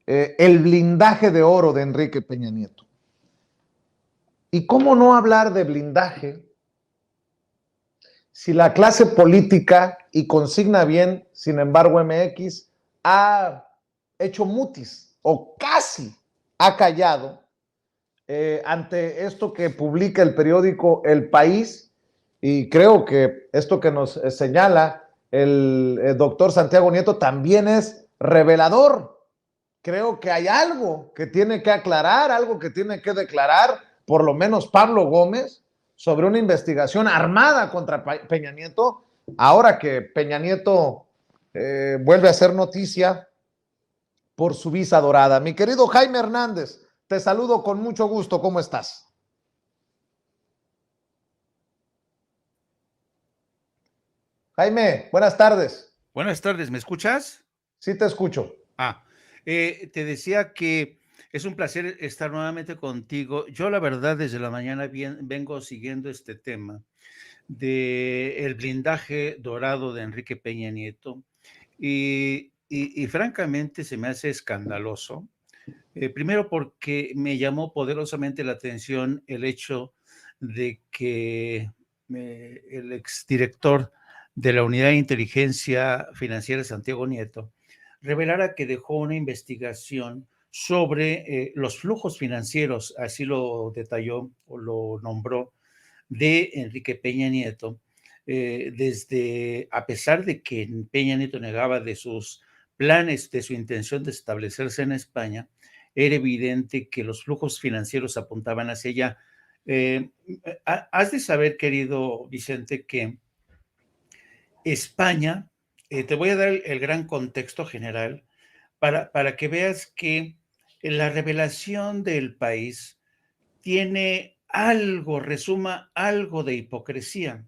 el blindaje de oro de Enrique Peña Nieto. ¿Y cómo no hablar de blindaje si la clase política, y consigna bien, sin embargo, MX, ha hecho mutis o casi ha callado ante esto que publica el periódico El País? Y creo que esto que nos señala el doctor Santiago Nieto también es revelador. Creo que hay algo que tiene que aclarar, algo que tiene que declarar, por lo menos Pablo Gómez, sobre una investigación armada contra Peña Nieto, ahora que Peña Nieto vuelve a hacer noticia por su visa dorada. Mi querido Jaime Hernández, te saludo con mucho gusto. ¿Cómo estás? Jaime, buenas tardes. Buenas tardes, ¿me escuchas? Sí, te escucho. Te decía que es un placer estar nuevamente contigo. Yo, la verdad, desde la mañana vengo siguiendo este tema de el blindaje dorado de Enrique Peña Nieto y francamente se me hace escandaloso. Primero porque me llamó poderosamente la atención el hecho de que el exdirector de la Unidad de Inteligencia Financiera, Santiago Nieto, revelara que dejó una investigación sobre los flujos financieros, así lo detalló o lo nombró, de Enrique Peña Nieto, desde, a pesar de que Peña Nieto negaba de sus planes, de su intención de establecerse en España, era evidente que los flujos financieros apuntaban hacia allá. Eh, Has de saber, querido Vicente, que España, te voy a dar el gran contexto general para que veas que la revelación del país tiene algo, resuma algo de hipocresía.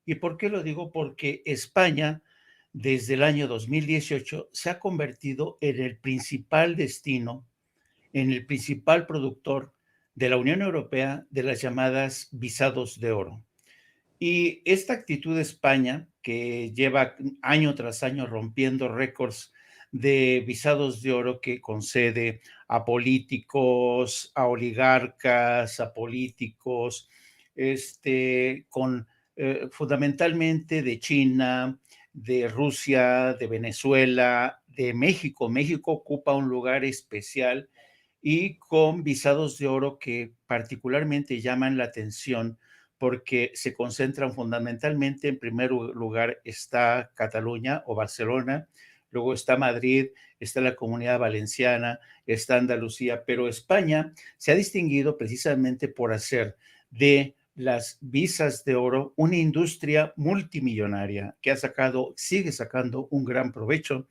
¿Y por qué lo digo? Porque España, desde el año 2018, se ha convertido en el principal destino, en el principal productor de la Unión Europea de las llamadas visados de oro. Y esta actitud de España, que lleva año tras año rompiendo récords de visados de oro que concede a políticos, a oligarcas, a políticos, con fundamentalmente de China, de Rusia, de Venezuela, de México. México ocupa un lugar especial y con visados de oro que particularmente llaman la atención porque se concentran fundamentalmente, en primer lugar está Cataluña o Barcelona, luego está Madrid, está la Comunidad Valenciana, está Andalucía, pero España se ha distinguido precisamente por hacer de las visas de oro una industria multimillonaria que ha sacado, sigue sacando un gran provecho.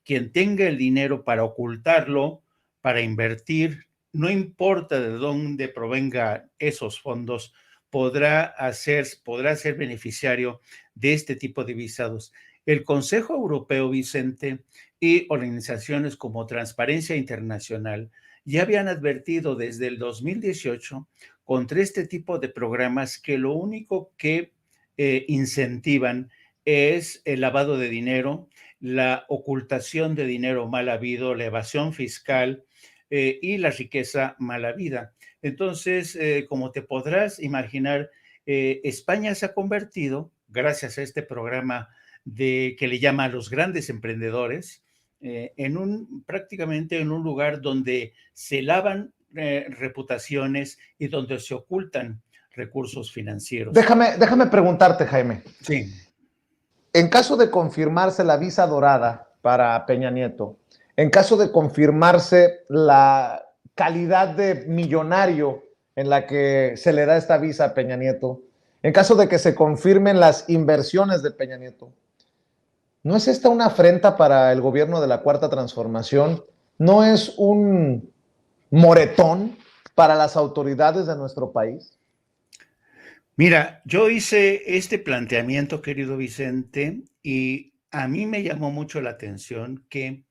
Quien tenga el dinero para ocultarlo, para invertir, no importa de dónde provengan esos fondos, podrá ser beneficiario de este tipo de visados. El Consejo Europeo, Vicente, y organizaciones como Transparencia Internacional ya habían advertido desde el 2018 contra este tipo de programas que lo único que incentivan es el lavado de dinero, la ocultación de dinero mal habido, la evasión fiscal y la riqueza mal habida. Entonces, como te podrás imaginar, España se ha convertido, gracias a este programa que le llama a los grandes emprendedores, prácticamente en un lugar donde se lavan reputaciones y donde se ocultan recursos financieros. Déjame preguntarte, Jaime. Sí. En caso de confirmarse la visa dorada para Peña Nieto, en caso de confirmarse la calidad de millonario en la que se le da esta visa a Peña Nieto, en caso de que se confirmen las inversiones de Peña Nieto, ¿no es esta una afrenta para el gobierno de la Cuarta Transformación? ¿No es un moretón para las autoridades de nuestro país? Mira, yo hice este planteamiento, querido Vicente, y a mí me llamó mucho la atención que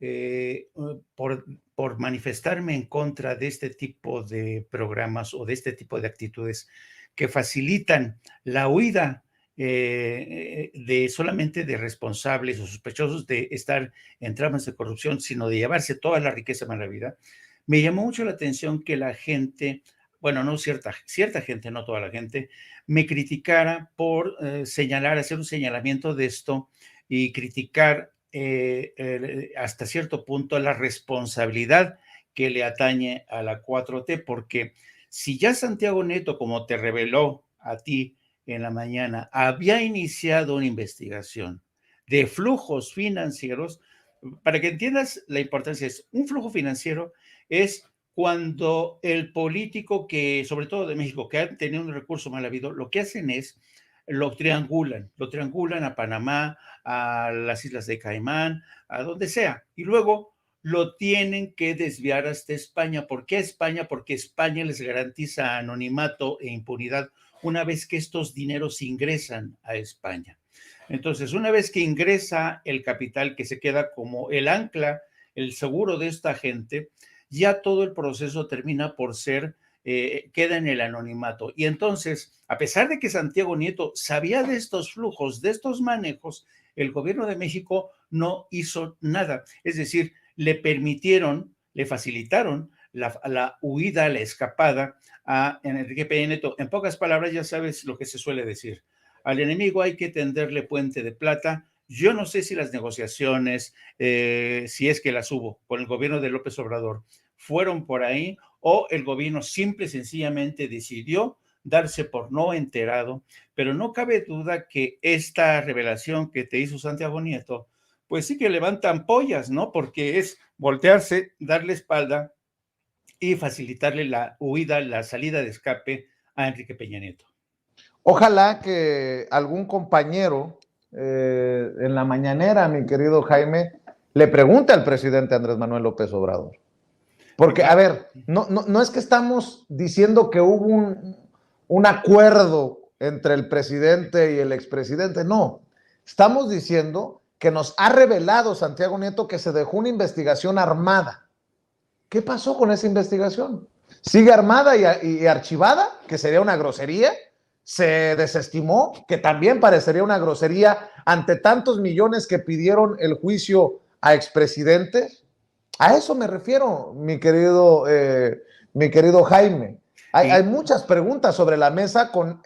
eh, por, por manifestarme en contra de este tipo de programas o de este tipo de actitudes que facilitan la huida de solamente de responsables o sospechosos de estar en tramas de corrupción, sino de llevarse toda la riqueza maravilla, me llamó mucho la atención que la gente, bueno, no cierta gente, no toda la gente, me criticara por señalar, hacer un señalamiento de esto y criticar hasta cierto punto la responsabilidad que le atañe a la 4T, porque si ya Santiago Nieto, como te reveló a ti en la mañana, había iniciado una investigación de flujos financieros, para que entiendas la importancia, es un flujo financiero es cuando el político que, sobre todo de México, que ha tenido un recurso mal habido, lo que hacen es lo triangulan a Panamá, a las Islas de Caimán, a donde sea, y luego lo tienen que desviar hasta España. ¿Por qué España? Porque España les garantiza anonimato e impunidad una vez que estos dineros ingresan a España. Entonces, una vez que ingresa el capital, que se queda como el ancla, el seguro de esta gente, ya todo el proceso termina por ser, queda en el anonimato. Y entonces, a pesar de que Santiago Nieto sabía de estos flujos, de estos manejos, el gobierno de México no hizo nada. Es decir, le permitieron, le facilitaron la huida, la escapada a Enrique Peña Nieto. En pocas palabras, ya sabes lo que se suele decir. Al enemigo hay que tenderle puente de plata. Yo no sé si las negociaciones, si es que las hubo con el gobierno de López Obrador, fueron por ahí o el gobierno simple y sencillamente decidió darse por no enterado, pero no cabe duda que esta revelación que te hizo Santiago Nieto, pues sí que levantan pollas, ¿no? Porque es voltearse, darle espalda y facilitarle la huida, la salida de escape a Enrique Peña Nieto. Ojalá que algún compañero en la mañanera, mi querido Jaime, le pregunte al presidente Andrés Manuel López Obrador. Porque, a ver, no es que estamos diciendo que hubo un acuerdo entre el presidente y el expresidente, no. Estamos diciendo que nos ha revelado Santiago Nieto que se dejó una investigación armada. ¿Qué pasó con esa investigación? ¿Sigue armada y archivada? Que sería una grosería. Se desestimó, que también parecería una grosería ante tantos millones que pidieron el juicio a expresidentes. A eso me refiero, mi querido Jaime. Hay muchas preguntas sobre la mesa con